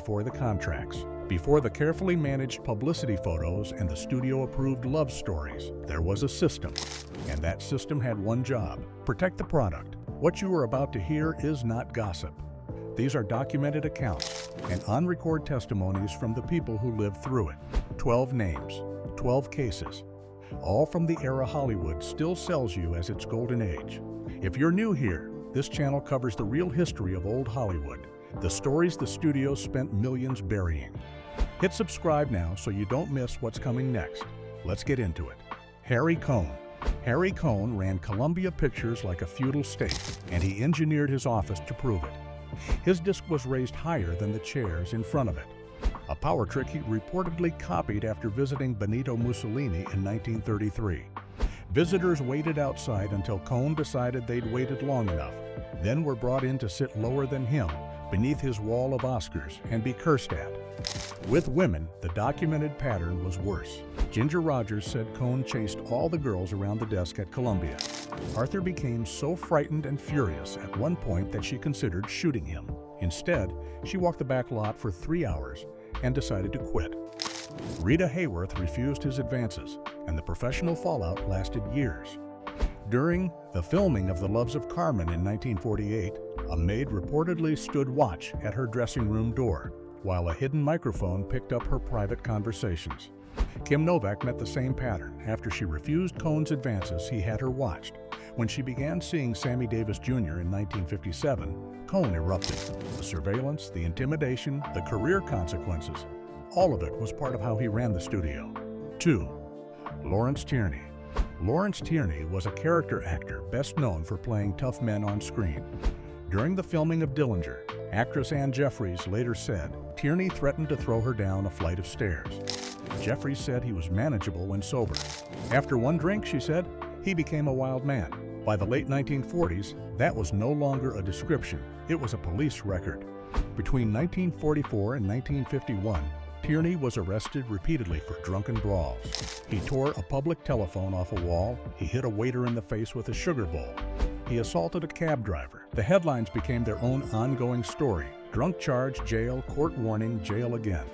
before the contracts. Before the carefully managed publicity photos and the studio-approved love stories, there was a system. And that system had one job: protect the product. What you are about to hear is not gossip. These are documented accounts and on-record testimonies from the people who lived through it. 12 names, 12 cases, all from the era Hollywood still sells you as its golden age. If you're new here, this channel covers the real history of old Hollywood, the stories the studios spent millions burying. Hit subscribe now so you don't miss what's coming next. Let's get into it. Harry Cohn. Harry Cohn ran Columbia Pictures like a feudal state, and he engineered his office to prove it. His disc was raised higher than the chairs in front of it, a power trick he reportedly copied after visiting Benito Mussolini in 1933. Visitors waited outside until Cohn decided they'd waited long enough, then were brought in to sit lower than him, beneath his wall of Oscars, and be cursed at. With women, the documented pattern was worse. Ginger Rogers said Cohn chased all the girls around the desk at Columbia. Arthur became so frightened and furious at one point that she considered shooting him. Instead, she walked the back lot for 3 hours and decided to quit. Rita Hayworth refused his advances, and the professional fallout lasted years. During the filming of The Loves of Carmen in 1948, a maid reportedly stood watch at her dressing room door, while a hidden microphone picked up her private conversations. Kim Novak met the same pattern. After she refused Cohn's advances, he had her watched. When she began seeing Sammy Davis Jr. in 1957, Cohn erupted. The surveillance, the intimidation, the career consequences, all of it was part of how he ran the studio. 2. Lawrence Tierney. Lawrence Tierney was a character actor best known for playing tough men on screen. During the filming of Dillinger, actress Ann Jeffries later said Tierney threatened to throw her down a flight of stairs. Jeffries said he was manageable when sober. After one drink, she said, he became a wild man. By the late 1940s, that was no longer a description, it was a police record. Between 1944 and 1951, Tierney was arrested repeatedly for drunken brawls. He tore a public telephone off a wall, he hit a waiter in the face with a sugar bowl. He assaulted a cab driver. The headlines became their own ongoing story: drunk charge, jail, court warning, jail again.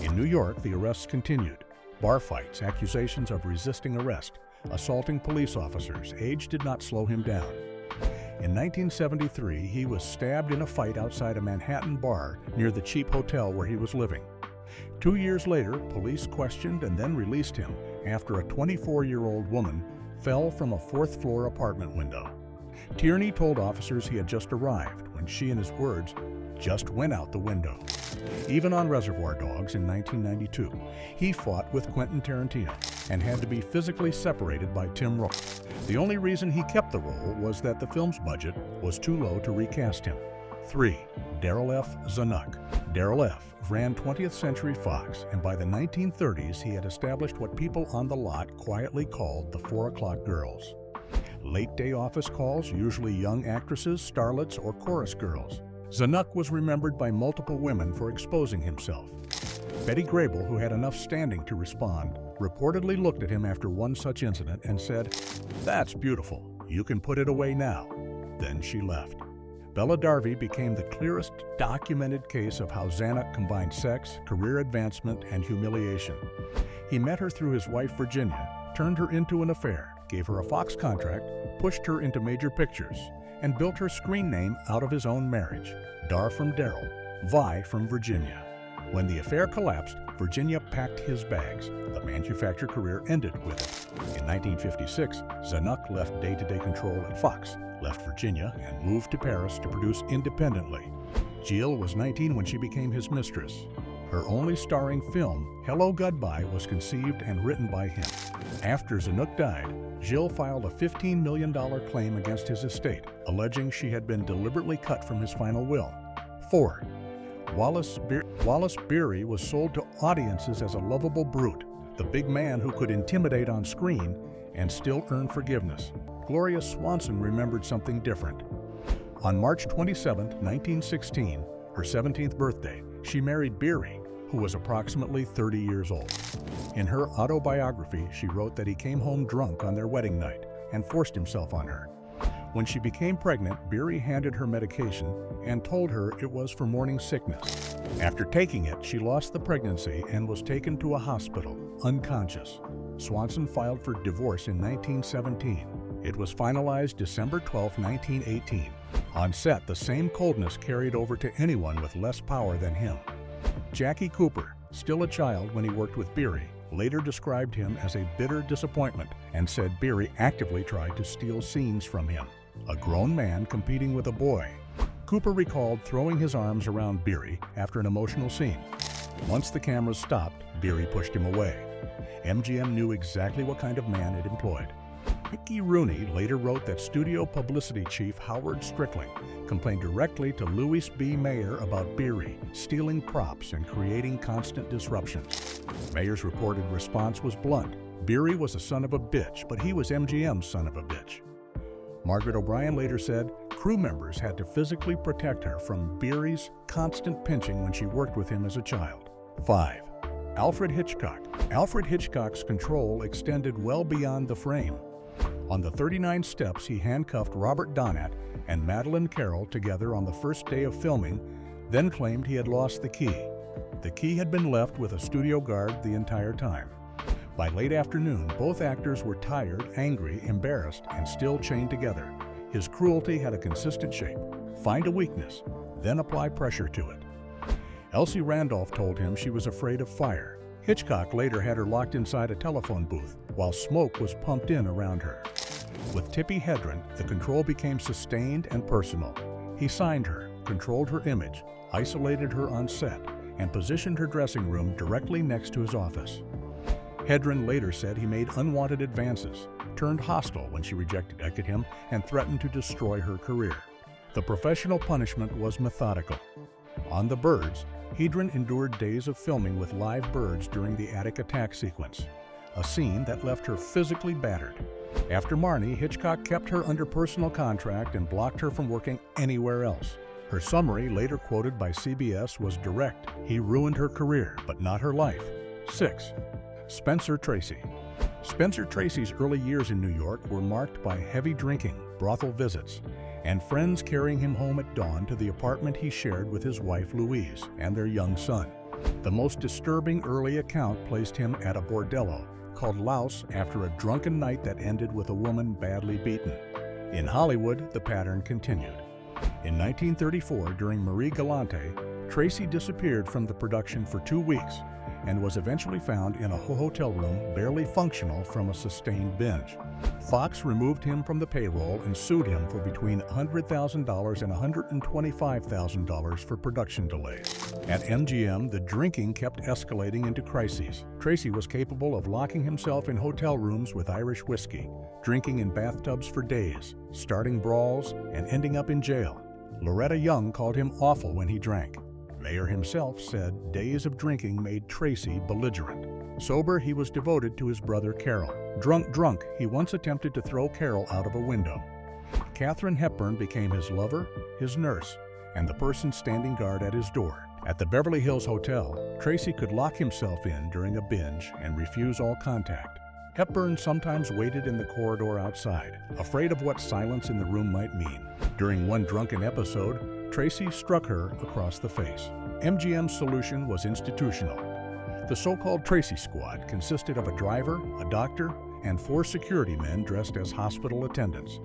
In New York, the arrests continued. Bar fights, accusations of resisting arrest, assaulting police officers. Age did not slow him down. In 1973, he was stabbed in a fight outside a Manhattan bar near the cheap hotel where he was living. 2 years later, police questioned and then released him after a 24-year-old woman fell from a 4th-floor apartment window. Tierney told officers he had just arrived when she, in his words, just went out the window. Even on Reservoir Dogs in 1992, he fought with Quentin Tarantino and had to be physically separated by Tim Roth. The only reason he kept the role was that the film's budget was too low to recast him. 3. Darryl F. Zanuck. Darryl F. ran 20th Century Fox, and by the 1930s he had established what people on the lot quietly called the 4 o'clock girls. Late-day office calls, usually young actresses, starlets, or chorus girls. Zanuck was remembered by multiple women for exposing himself. Betty Grable, who had enough standing to respond, reportedly looked at him after one such incident and said, "That's beautiful. You can put it away now." Then she left. Bella Darby became the clearest documented case of how Zanuck combined sex, career advancement, and humiliation. He met her through his wife Virginia, turned her into an affair, gave her a Fox contract, pushed her into major pictures, and built her screen name out of his own marriage: Dar from Darryl, Vi from Virginia. When the affair collapsed, Virginia packed his bags. The manufacture career ended with it. In 1956, Zanuck left day-to-day control at Fox, left Virginia, and moved to Paris to produce independently. Jill was 19 when she became his mistress. Her only starring film, Hello Goodbye, was conceived and written by him. After Zanuck died, Jill filed a $15 million claim against his estate, alleging she had been deliberately cut from his final will. 4. Wallace Beery was sold to audiences as a lovable brute, the big man who could intimidate on screen and still earn forgiveness. Gloria Swanson remembered something different. On March 27, 1916, her 17th birthday, she married Beery, who was approximately 30 years old. In her autobiography, she wrote that he came home drunk on their wedding night and forced himself on her. When she became pregnant, Beery handed her medication and told her it was for morning sickness. After taking it, she lost the pregnancy and was taken to a hospital, unconscious. Swanson filed for divorce in 1917. It was finalized December 12, 1918. On set, the same coldness carried over to anyone with less power than him. Jackie Cooper, still a child when he worked with Beery, later described him as a bitter disappointment and said Beery actively tried to steal scenes from him. A grown man competing with a boy. Cooper recalled throwing his arms around Beery after an emotional scene. Once the cameras stopped, Beery pushed him away. MGM knew exactly what kind of man it employed. Mickey Rooney later wrote that studio publicity chief Howard Strickling complained directly to Louis B. Mayer about Beery stealing props and creating constant disruptions. Mayer's reported response was blunt. Beery was a son of a bitch, but he was MGM's son of a bitch. Margaret O'Brien later said crew members had to physically protect her from Beery's constant pinching when she worked with him as a child. 5. Alfred Hitchcock. Alfred Hitchcock's control extended well beyond the frame. On the 39 steps, he handcuffed Robert Donat and Madeleine Carroll together on the first day of filming, then claimed he had lost the key. The key had been left with a studio guard the entire time. By late afternoon, both actors were tired, angry, embarrassed, and still chained together. His cruelty had a consistent shape. Find a weakness, then apply pressure to it. Elsie Randolph told him she was afraid of fire. Hitchcock later had her locked inside a telephone booth while smoke was pumped in around her. With Tippi Hedren, the control became sustained and personal. He signed her, controlled her image, isolated her on set, and positioned her dressing room directly next to his office. Hedren later said he made unwanted advances, turned hostile when she rejected him, and threatened to destroy her career. The professional punishment was methodical. On The Birds, Hedren endured days of filming with live birds during the attic attack sequence, a scene that left her physically battered. After Marnie, Hitchcock kept her under personal contract and blocked her from working anywhere else. Her summary, later quoted by CBS, was direct. He ruined her career, but not her life. 6. Spencer Tracy. Spencer Tracy's early years in New York were marked by heavy drinking, brothel visits, and friends carrying him home at dawn to the apartment he shared with his wife Louise and their young son. The most disturbing early account placed him at a bordello called Laos after a drunken night that ended with a woman badly beaten. In Hollywood, the pattern continued. In 1934, during Marie Galante, Tracy disappeared from the production for 2 weeks and was eventually found in a hotel room barely functional from a sustained binge. Fox removed him from the payroll and sued him for between $100,000 and $125,000 for production delays. At MGM, the drinking kept escalating into crises. Tracy was capable of locking himself in hotel rooms with Irish whiskey, drinking in bathtubs for days, starting brawls, and ending up in jail. Loretta Young called him awful when he drank. Mayer himself said days of drinking made Tracy belligerent. Sober, he was devoted to his brother Carol. Drunk, he once attempted to throw Carol out of a window. Katharine Hepburn became his lover, his nurse, and the person standing guard at his door. At the Beverly Hills Hotel, Tracy could lock himself in during a binge and refuse all contact. Hepburn sometimes waited in the corridor outside, afraid of what silence in the room might mean. During one drunken episode, Tracy struck her across the face. MGM's solution was institutional. The so-called Tracy Squad consisted of a driver, a doctor, and 4 security men dressed as hospital attendants.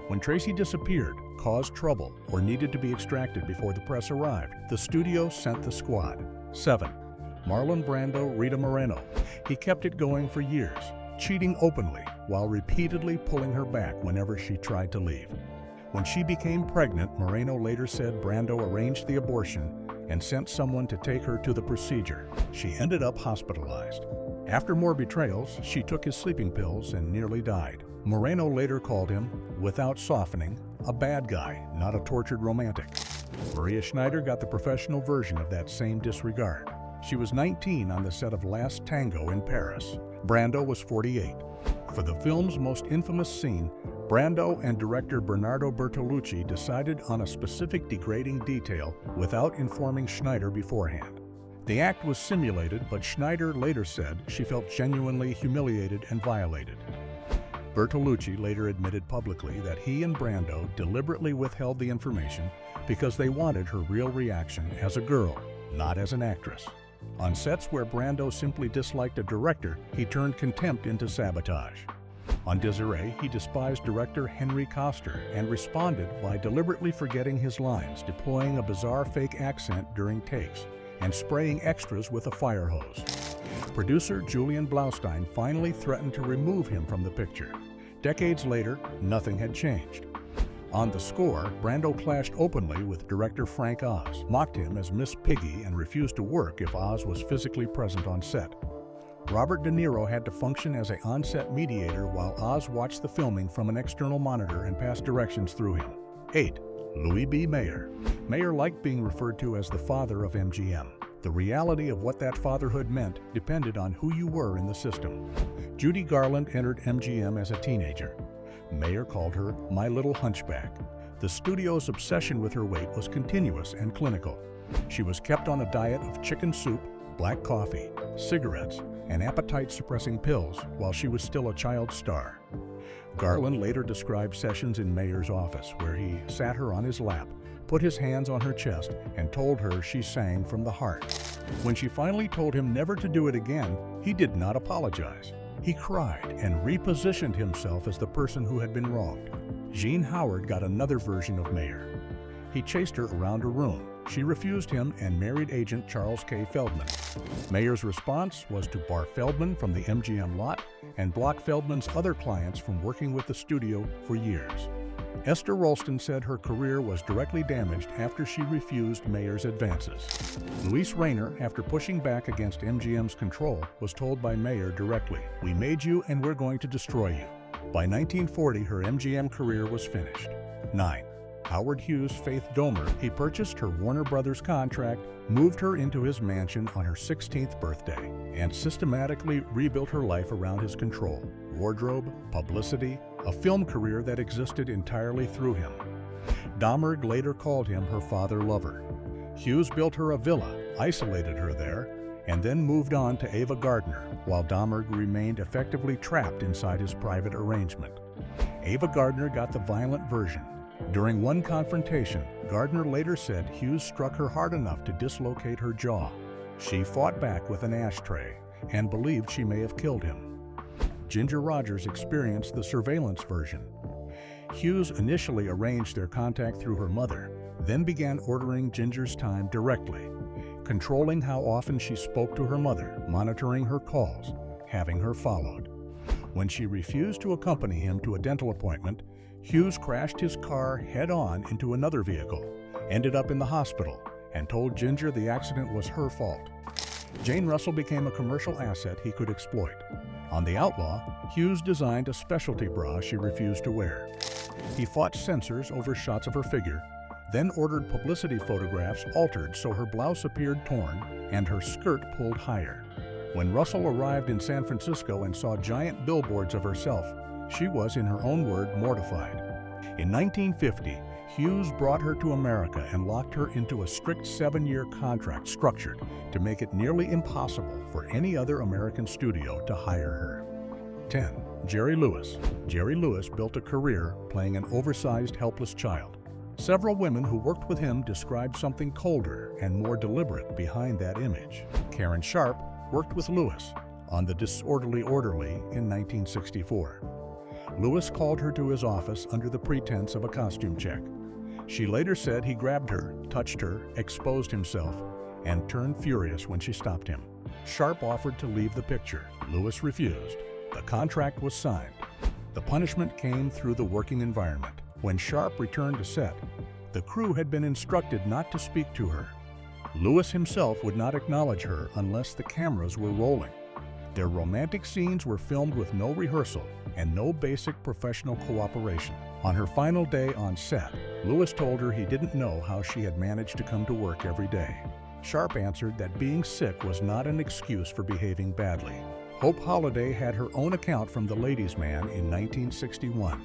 When Tracy disappeared, caused trouble, or needed to be extracted before the press arrived, the studio sent the squad. 7. Marlon Brando, Rita Moreno. He kept it going for years, cheating openly while repeatedly pulling her back whenever she tried to leave. When she became pregnant, Moreno later said Brando arranged the abortion and sent someone to take her to the procedure. She ended up hospitalized. After more betrayals, she took his sleeping pills and nearly died. Moreno later called him, without softening, a bad guy, not a tortured romantic. Maria Schneider got the professional version of that same disregard. She was 19 on the set of Last Tango in Paris. Brando was 48. For the film's most infamous scene, Brando and director Bernardo Bertolucci decided on a specific degrading detail without informing Schneider beforehand. The act was simulated, but Schneider later said she felt genuinely humiliated and violated. Bertolucci later admitted publicly that he and Brando deliberately withheld the information because they wanted her real reaction as a girl, not as an actress. On sets where Brando simply disliked a director, he turned contempt into sabotage. On Desiree, he despised director Henry Koster and responded by deliberately forgetting his lines, deploying a bizarre fake accent during takes, and spraying extras with a fire hose. Producer Julian Blaustein finally threatened to remove him from the picture. Decades later, nothing had changed. On the score, Brando clashed openly with director Frank Oz, mocked him as Miss Piggy, and refused to work if Oz was physically present on set. Robert De Niro had to function as an on-set mediator while Oz watched the filming from an external monitor and passed directions through him. 8. Louis B. Mayer. Mayer liked being referred to as the father of MGM. The reality of what that fatherhood meant depended on who you were in the system. Judy Garland entered MGM as a teenager. Mayer called her "my little hunchback." The studio's obsession with her weight was continuous and clinical. She was kept on a diet of chicken soup, black coffee, cigarettes, and appetite-suppressing pills while she was still a child star. Garland later described sessions in Mayer's office where he sat her on his lap, put his hands on her chest, and told her she sang from the heart. When she finally told him never to do it again, he did not apologize. He cried and repositioned himself as the person who had been wronged. Jean Howard got another version of Mayer. He chased her around a room. She refused him and married agent Charles K. Feldman. Mayer's response was to bar Feldman from the MGM lot and block Feldman's other clients from working with the studio for years. Esther Ralston said her career was directly damaged after she refused Mayer's advances. Luis Rayner, after pushing back against MGM's control, was told by Mayer directly, "We made you and we're going to destroy you." By 1940, her MGM career was finished. 9. Howard Hughes' Faith Domer. He purchased her Warner Brothers contract, moved her into his mansion on her 16th birthday, and systematically rebuilt her life around his control. Wardrobe, publicity, a film career that existed entirely through him. Domergue later called him her father lover. Hughes built her a villa, isolated her there, and then moved on to Ava Gardner, while Domergue remained effectively trapped inside his private arrangement. Ava Gardner got the violent version. During one confrontation, Gardner later said Hughes struck her hard enough to dislocate her jaw. She fought back with an ashtray and believed she may have killed him. Ginger Rogers experienced the surveillance version. Hughes initially arranged their contact through her mother, then began ordering Ginger's time directly, controlling how often she spoke to her mother, monitoring her calls, having her followed. When she refused to accompany him to a dental appointment, Hughes crashed his car head-on into another vehicle, ended up in the hospital, and told Ginger the accident was her fault. Jane Russell became a commercial asset he could exploit. On The Outlaw, Hughes designed a specialty bra she refused to wear. He fought censors over shots of her figure, then ordered publicity photographs altered so her blouse appeared torn and her skirt pulled higher. When Russell arrived in San Francisco and saw giant billboards of herself, she was, in her own word, mortified. In 1950, Hughes brought her to America and locked her into a strict 7-year contract structured to make it nearly impossible for any other American studio to hire her. 10. Jerry Lewis. Jerry Lewis built a career playing an oversized, helpless child. Several women who worked with him described something colder and more deliberate behind that image. Karen Sharp worked with Lewis on The Disorderly Orderly in 1964. Lewis called her to his office under the pretense of a costume check. She later said he grabbed her, touched her, exposed himself, and turned furious when she stopped him. Sharp offered to leave the picture. Lewis refused. The contract was signed. The punishment came through the working environment. When Sharp returned to set, the crew had been instructed not to speak to her. Lewis himself would not acknowledge her unless the cameras were rolling. Their romantic scenes were filmed with no rehearsal and no basic professional cooperation. On her final day on set, Lewis told her he didn't know how she had managed to come to work every day. Sharp answered that being sick was not an excuse for behaving badly. Hope Holliday had her own account from The Ladies' Man in 1961.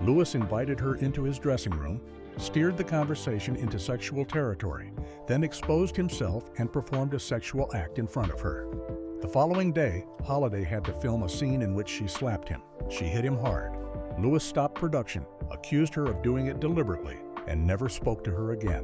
Lewis invited her into his dressing room, steered the conversation into sexual territory, then exposed himself and performed a sexual act in front of her. The following day, Holliday had to film a scene in which she slapped him. She hit him hard. Lewis stopped production, accused her of doing it deliberately, and never spoke to her again.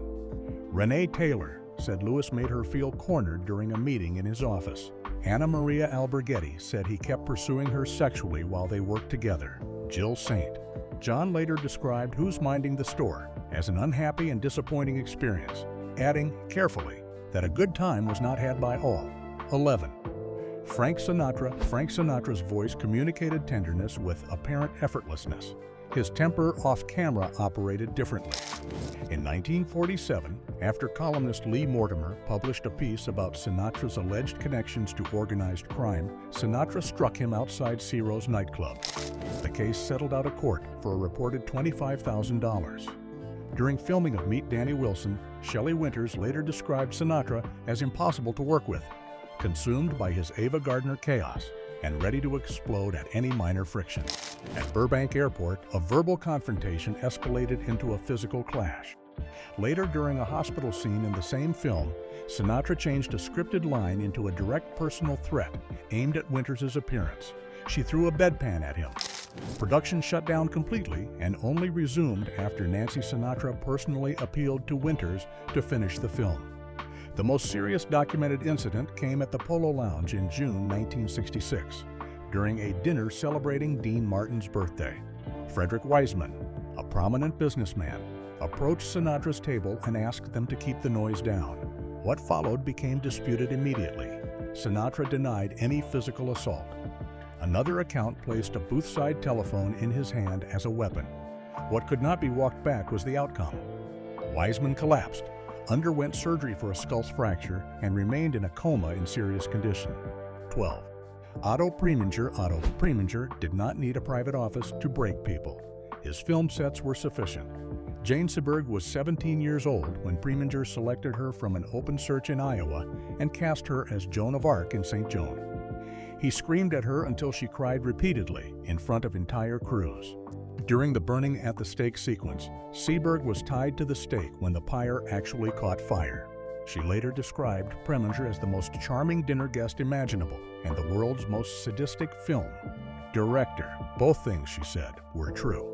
Renee Taylor said Lewis made her feel cornered during a meeting in his office. Anna Maria Alberghetti said he kept pursuing her sexually while they worked together. Jill Saint. John later described Who's Minding the Store as an unhappy and disappointing experience, adding, carefully, that a good time was not had by all. 11. Frank Sinatra. Frank Sinatra's voice communicated tenderness with apparent effortlessness. His temper off-camera operated differently. In 1947, after columnist Lee Mortimer published a piece about Sinatra's alleged connections to organized crime, Sinatra struck him outside Ciro's nightclub. The case settled out of court for a reported $25,000. During filming of Meet Danny Wilson, Shelley Winters later described Sinatra as impossible to work with, consumed by his Ava Gardner chaos, and ready to explode at any minor friction. At Burbank Airport, a verbal confrontation escalated into a physical clash. Later, during a hospital scene in the same film, Sinatra changed a scripted line into a direct personal threat aimed at Winters' appearance. She threw a bedpan at him. Production shut down completely and only resumed after Nancy Sinatra personally appealed to Winters to finish the film. The most serious documented incident came at the Polo Lounge in June 1966, during a dinner celebrating Dean Martin's birthday. Frederick Wiseman, a prominent businessman, approached Sinatra's table and asked them to keep the noise down. What followed became disputed immediately. Sinatra denied any physical assault. Another account placed a boothside telephone in his hand as a weapon. What could not be walked back was the outcome. Wiseman collapsed, underwent surgery for a skull fracture, and remained in a coma in serious condition. 12. Otto Preminger did not need a private office to break people. His film sets were sufficient. Jane Seberg was 17 years old when Preminger selected her from an open search in Iowa and cast her as Joan of Arc in St. Joan. He screamed at her until she cried repeatedly in front of entire crews. During the burning at the stake sequence, Seberg was tied to the stake when the pyre actually caught fire. She later described Preminger as the most charming dinner guest imaginable and the world's most sadistic film director. Both things, she said, were true.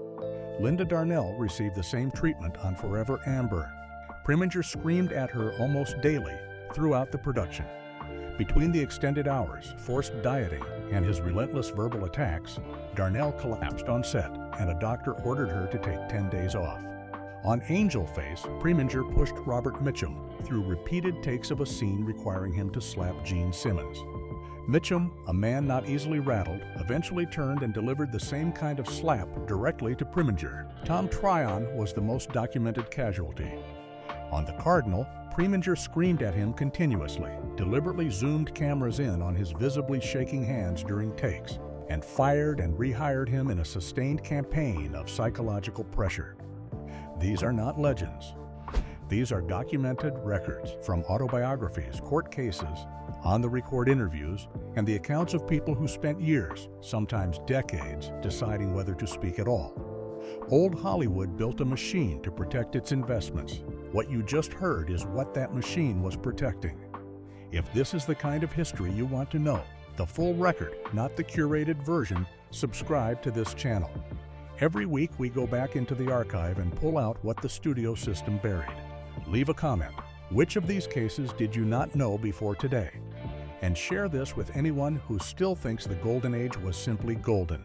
Linda Darnell received the same treatment on Forever Amber. Preminger screamed at her almost daily throughout the production. Between the extended hours, forced dieting, and his relentless verbal attacks, Darnell collapsed on set, and a doctor ordered her to take 10 days off. On Angel Face, Preminger pushed Robert Mitchum through repeated takes of a scene requiring him to slap Gene Simmons. Mitchum, a man not easily rattled, eventually turned and delivered the same kind of slap directly to Preminger. Tom Tryon was the most documented casualty. On The Cardinal, Preminger screamed at him continuously, deliberately zoomed cameras in on his visibly shaking hands during takes, and fired and rehired him in a sustained campaign of psychological pressure. These are not legends. These are documented records from autobiographies, court cases, on-the-record interviews, and the accounts of people who spent years, sometimes decades, deciding whether to speak at all. Old Hollywood built a machine to protect its investments. What you just heard is what that machine was protecting. If this is the kind of history you want to know, the full record, not the curated version, subscribe to this channel. Every week we go back into the archive and pull out what the studio system buried. Leave a comment. Which of these cases did you not know before today? And share this with anyone who still thinks the Golden Age was simply golden.